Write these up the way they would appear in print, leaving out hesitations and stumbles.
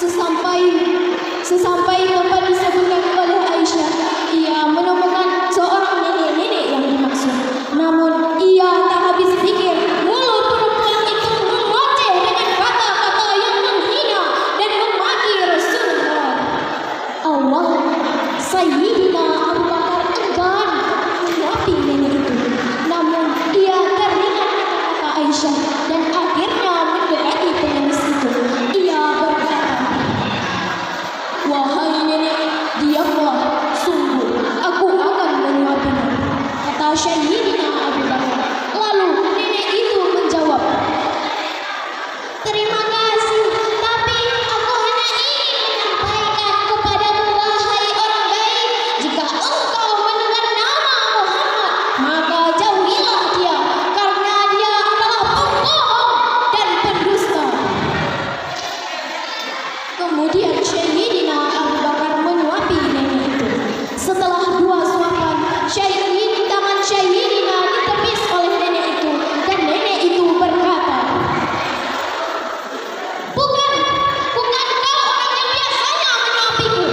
Sesampai tempat disebutkan oleh Aisyah, ia menemukan seorang nenek-nenek yang dimaksud. Namun ia tak habis pikir, mulut perempuan itu mengoceh dengan kata-kata yang menghina dan memaki Rasulullah. Allah, Sayyidina Abu Bakar enggan menjawab nenek itu. Namun ia teringat kata Aisyah dan akhirnya mendekati pengemis itu. Ia berkata, "Wahai nenek, diamlah, sungguh aku akan menyuapimu," kata Sayyidina Abu Bakar. Lalu nenek itu menjawab, "Terima kasih, tapi aku hanya ingin menyampaikan kepadamu, wahai orang baik, jika engkau mendengar nama Muhammad, maka jauhilah dia, karena dia adalah pembohong dan pendusta." Kemudian Sayyidina Abu Bakar menyuapi nenek itu. Setelah 2 suapan, tangan Sayyidina ditepis oleh nenek itu, dan nenek itu berkata, Bukan kau orang yang biasanya menyuapiku.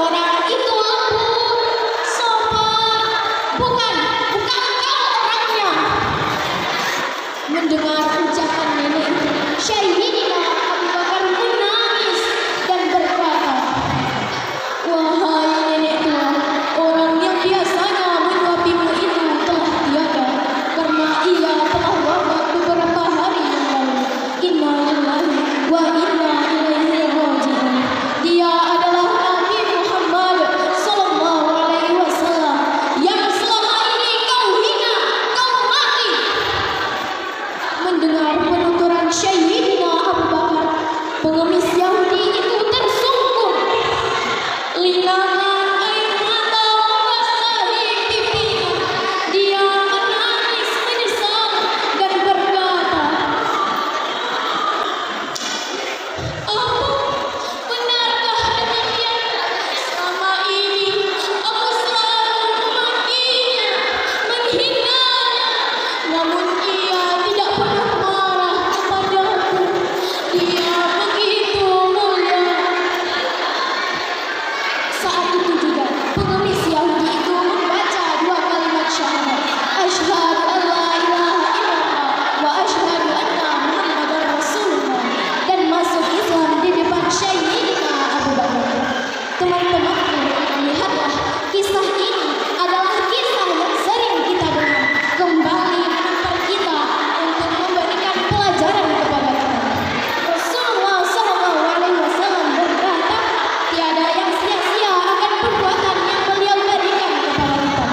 Orang itu lembut, sopan. Bukan kau orangnya." Mendengar ucapan nenek itu, Sayyidina Abu Bakar menangis dan berkata, "Wahai nenek tua, orang yang biasanya menyuapimu itu telah tiada, karena ia telah wafat beberapa hari yang lalu. Inna lillahi wa inna ilaihi raji'un." Dia adalah Nabi Muhammad sallallahu alaihi wasallam yang selama ini kau hina, kau maki. Mendengar penuturan Sayyidina Abu Bakar, pengemis Yahudi itu tersungkur. Linangan air mata membasahi pipinya. Dia menangis menyesal dan berkata, "Benarkah demikian? Selama ini aku selalu memakinya, menghinanya, namun ia tidak pernah marah kepadaku. Dia begitu mulia." Saat itu juga pengemis Yahudi itu membaca 2 kalimat syahadat, "Asyhadu an la ilaha illallah wa asyhadu anna Muhammadar Rasulullah," dan masuk Islam di depan Sayyidina Abu Bakar. Teman-temanku, lihatlah, kisah ini adalah kisah yang sering kita dengar, kembali menampar kita untuk memberikan pelajaran kepada kita. Rasulullah SAW berkata, tiada yang sia-sia akan perbuatan yang beliau berikan kepada kita.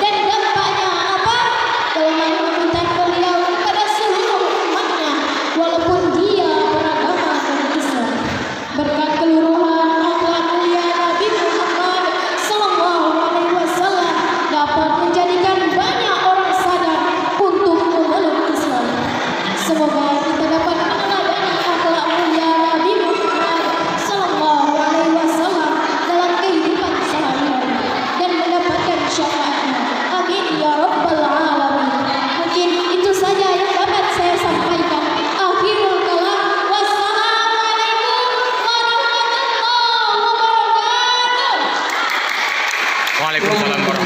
Dan dampaknya apa? Kelemahkan beliau kepada seluruh umatnya, walaupun dia beragama non-Islam. Berkat keluruhan akhlak mulia Nabi Muhammad SAW dapat menjadikan banyak orang sadar untuk memeluk Islam. Semoga kita dapat meneladani akhlak mulia Nabi Muhammad SAW dalam kehidupan sehari-hari dan mendapatkan syafaatnya. Amin ya rabbal alamin. Mungkin itu saja yang dapat saya sampaikan. Akhirul kalam. Wassalamualaikum warahmatullahi wabarakatuh. Waalaikumsalam warahmatullahi wabarakatuh.